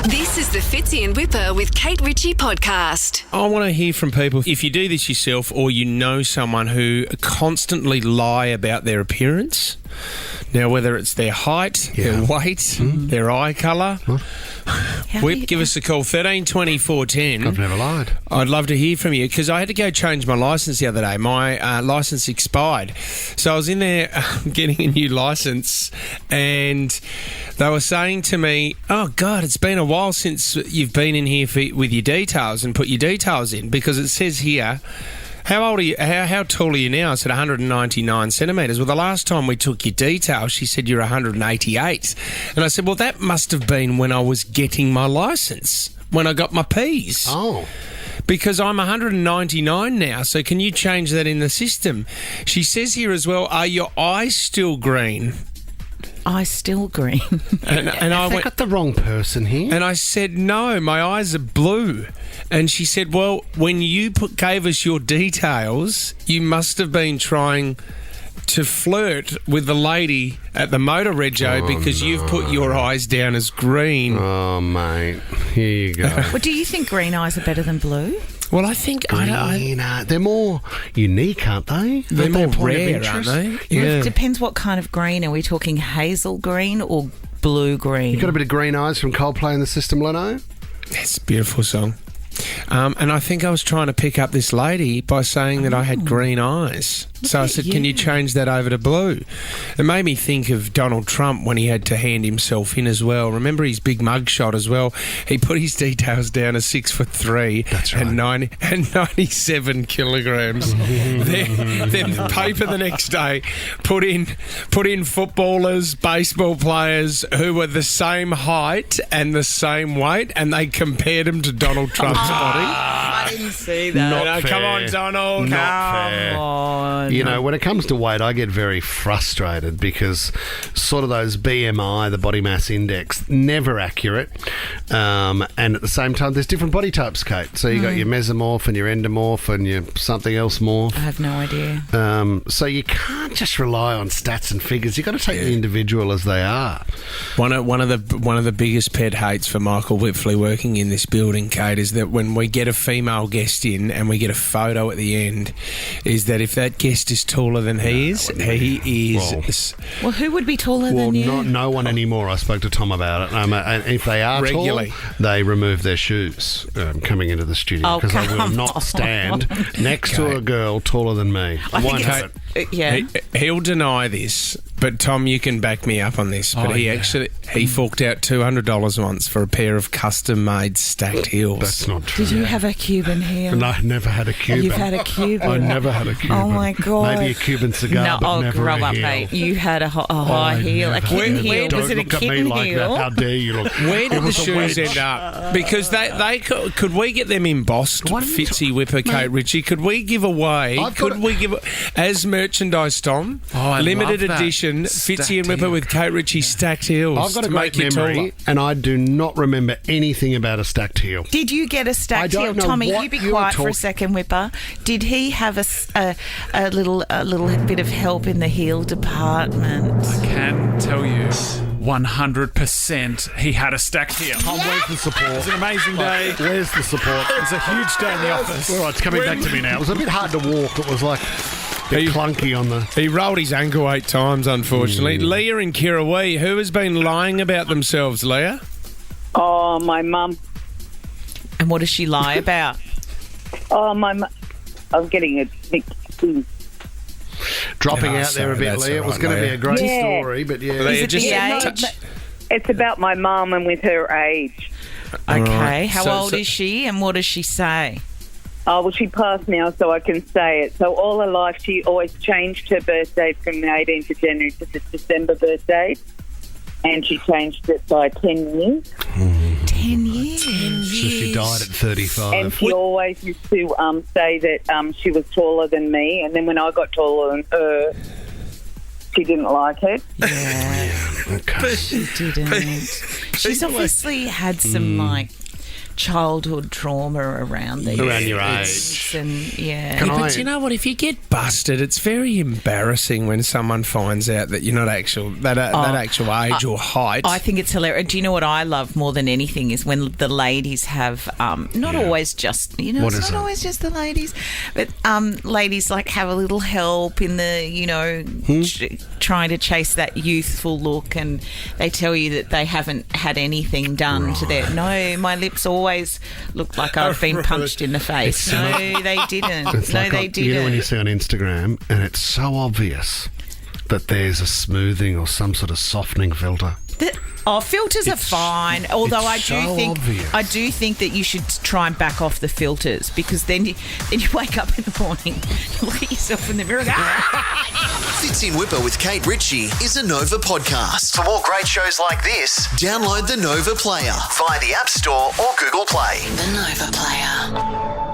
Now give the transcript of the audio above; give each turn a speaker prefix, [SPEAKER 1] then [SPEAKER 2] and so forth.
[SPEAKER 1] This is the Fitzy and Whipper with Kate Ritchie podcast.
[SPEAKER 2] I want to hear from people. If you do this yourself or you know someone who constantly lie about their appearance, now whether it's their height, their weight, their eye colour, Whip, give us a call, 13 24 10.
[SPEAKER 3] I've never lied.
[SPEAKER 2] I'd love to hear from you because I had to go change my licence the other day. My licence expired. So I was in there getting a new licence and they were saying to me, oh, God, it's been a while since you've been in here with your details and put your details in, because it says here, how old are you? How tall are you now? I said 199 centimetres. Well, the last time we took your details, she said you're 188. And I said, well, that must have been when I was getting my licence, when I got my Ps.
[SPEAKER 3] Oh.
[SPEAKER 2] Because I'm 199 now, so can you change that in the system? She says here as well, are your eyes still green?
[SPEAKER 4] Eyes still green.
[SPEAKER 2] And I
[SPEAKER 3] They
[SPEAKER 2] went,
[SPEAKER 3] got the wrong person here.
[SPEAKER 2] and I said, no, my eyes are blue. And she said, well, when you gave us your details, you must have been trying to flirt with the lady at the motor rego because you've put your eyes down as green.
[SPEAKER 3] Oh, mate. Here you go.
[SPEAKER 4] Well, do you think green eyes are better than blue?
[SPEAKER 2] Well, I think
[SPEAKER 3] They're more unique, aren't they?
[SPEAKER 2] they're more
[SPEAKER 3] Aren't they a point of
[SPEAKER 2] rare,
[SPEAKER 3] interest?
[SPEAKER 2] aren't they? Yeah.
[SPEAKER 4] It depends what kind of green. Are we talking hazel green or blue green?
[SPEAKER 3] You got a bit of green eyes from Coldplay in the system, Leno?
[SPEAKER 2] It's a beautiful song. And I think I was trying to pick up this lady by saying that I had green eyes. So I said, can you change that over to blue? It made me think of Donald Trump when he had to hand himself in as well. Remember his big mugshot as well? He put his details down as 6'3"
[SPEAKER 3] That's right.
[SPEAKER 2] and 97 kilograms. then the paper the next day put in footballers, baseball players who were the same height and the same weight, and they compared him to Donald Trump's body.
[SPEAKER 4] I didn't see that.
[SPEAKER 3] Not
[SPEAKER 2] Come on,
[SPEAKER 3] fair.
[SPEAKER 2] Donald.
[SPEAKER 3] Not fair.
[SPEAKER 4] Come on.
[SPEAKER 3] You know, when it comes to weight, I get very frustrated because sort of those BMI, the body mass index, never accurate. And at the same time, there's different body types, Kate. So you got your mesomorph and your endomorph and your something else morph.
[SPEAKER 4] I have no idea.
[SPEAKER 3] So you can't just rely on stats and figures. You've got to take the individual as they are.
[SPEAKER 2] One of the biggest pet hates for Michael Whitfley working in this building, Kate, is that when we get a female guest in and we get a photo at the end, is that if that guest is taller than he is.
[SPEAKER 4] Well, who would be taller
[SPEAKER 3] Well,
[SPEAKER 4] than you?
[SPEAKER 3] no one anymore. I spoke to Tom about it. And if they are
[SPEAKER 2] Regularly.
[SPEAKER 3] tall, they remove their shoes coming into the studio because I will
[SPEAKER 4] come
[SPEAKER 3] not
[SPEAKER 4] on.
[SPEAKER 3] stand next to a girl taller than me.
[SPEAKER 4] I think
[SPEAKER 3] Won't have
[SPEAKER 4] it's-
[SPEAKER 3] it.
[SPEAKER 4] yeah.
[SPEAKER 2] He'll deny this, but Tom, you can back me up on this. But he forked out $200 once for a pair of custom-made stacked heels.
[SPEAKER 3] That's not true.
[SPEAKER 4] Did you have a Cuban heel?
[SPEAKER 3] No, I never had a Cuban.
[SPEAKER 4] You've had a Cuban.
[SPEAKER 3] I never had a Cuban.
[SPEAKER 4] Oh my God.
[SPEAKER 3] Maybe a Cuban cigar, but never
[SPEAKER 4] grow
[SPEAKER 3] a
[SPEAKER 4] up,
[SPEAKER 3] heel.
[SPEAKER 4] mate. You had a high heel, a kitten heel.
[SPEAKER 3] Don't
[SPEAKER 4] Was it a
[SPEAKER 3] look at me
[SPEAKER 4] kitten
[SPEAKER 3] like
[SPEAKER 4] heel?
[SPEAKER 3] that. How dare you look?
[SPEAKER 2] Where did
[SPEAKER 3] It
[SPEAKER 2] the
[SPEAKER 3] was a
[SPEAKER 2] shoes
[SPEAKER 3] wedge.
[SPEAKER 2] end up? Because they could we get them embossed,
[SPEAKER 3] Why don't you
[SPEAKER 2] Fitzy Whipper, Kate Ritchie? Could we give away? As merchandise, Tom?
[SPEAKER 5] I
[SPEAKER 2] limited
[SPEAKER 5] love that.
[SPEAKER 2] edition
[SPEAKER 5] Stacked
[SPEAKER 2] Fitzy and Whipper
[SPEAKER 5] heel.
[SPEAKER 2] with Kate Ritchie stacked heels.
[SPEAKER 3] I've got a
[SPEAKER 2] to
[SPEAKER 3] great
[SPEAKER 2] make you taller.
[SPEAKER 3] memory, and I do not remember anything about a stacked heel.
[SPEAKER 4] Did you get a
[SPEAKER 3] I
[SPEAKER 4] stacked
[SPEAKER 3] don't
[SPEAKER 4] heel?
[SPEAKER 3] know
[SPEAKER 4] Tommy,
[SPEAKER 3] what
[SPEAKER 4] you be
[SPEAKER 3] you're
[SPEAKER 4] quiet for
[SPEAKER 3] talking-
[SPEAKER 4] a second, Whipper. Did he have a little bit of help in the heel department?
[SPEAKER 5] Can tell you 100% he had a stacked heel.
[SPEAKER 3] Tom, where's the support?
[SPEAKER 5] It was an amazing day.
[SPEAKER 3] Where's the support?
[SPEAKER 5] It was a huge day in the office.
[SPEAKER 3] All right, it's coming back to me now. It was a bit hard to walk. It was like a bit clunky on the...
[SPEAKER 2] He rolled his ankle 8 times, unfortunately. Leah and Kirrawee, who has been lying about themselves, Leah?
[SPEAKER 6] Oh, my mum.
[SPEAKER 4] And what does she lie about?
[SPEAKER 6] Oh, my mum. I'm getting a mixed thing.
[SPEAKER 3] Dropping
[SPEAKER 2] Oh,
[SPEAKER 3] out there a
[SPEAKER 2] sorry,
[SPEAKER 3] bit,
[SPEAKER 2] that's
[SPEAKER 3] Leah. It
[SPEAKER 2] all
[SPEAKER 3] was
[SPEAKER 2] right,
[SPEAKER 3] going to be
[SPEAKER 2] Leah.
[SPEAKER 3] a great
[SPEAKER 6] Yeah.
[SPEAKER 3] story, but yeah.
[SPEAKER 2] Leah,
[SPEAKER 4] it the age?
[SPEAKER 6] It's about my mum and with her age.
[SPEAKER 4] Okay.
[SPEAKER 2] Right.
[SPEAKER 4] How
[SPEAKER 2] So-
[SPEAKER 4] old is she and what does she say?
[SPEAKER 6] Oh, well, she passed now, so I can say it. So all her life, she always changed her birthday from the 18th of January to the December birthday. And she changed it by 10 years.
[SPEAKER 4] 10 years.
[SPEAKER 3] So she died at 35.
[SPEAKER 6] And she always used to say that she was taller than me. And then when I got taller than her, she didn't like it.
[SPEAKER 4] Yeah.
[SPEAKER 3] Okay.
[SPEAKER 4] She didn't. She's obviously had some, childhood trauma around these.
[SPEAKER 3] Around your
[SPEAKER 4] things.
[SPEAKER 3] age.
[SPEAKER 4] And yeah.
[SPEAKER 3] Can I-
[SPEAKER 2] But you know what? If you get busted, it's very embarrassing when someone finds out that you're not that actual age or height.
[SPEAKER 4] I think it's hilarious. Do you know what I love more than anything is when the ladies have not always just
[SPEAKER 3] What
[SPEAKER 4] it's
[SPEAKER 3] is
[SPEAKER 4] not
[SPEAKER 3] it?
[SPEAKER 4] always just the ladies, but ladies like have a little help in the trying to chase that youthful look, and they tell you that they haven't had anything done to their. No, my lips always look like I've been punched in the face. No, they didn't.
[SPEAKER 3] It's
[SPEAKER 4] No,
[SPEAKER 3] like
[SPEAKER 4] they didn't.
[SPEAKER 3] You know when you see on Instagram and it's so obvious that there's a smoothing or some sort of softening filter.
[SPEAKER 4] Filters are fine. Although I do
[SPEAKER 3] so obvious.
[SPEAKER 4] think that you should try and back off the filters, because then you wake up in the morning, you look at yourself in the mirror. And go,
[SPEAKER 7] Fits in Whipper with Kate Ritchie is a Nova podcast. For more great shows like this, download the Nova Player via the App Store or Google Play.
[SPEAKER 1] The Nova Player.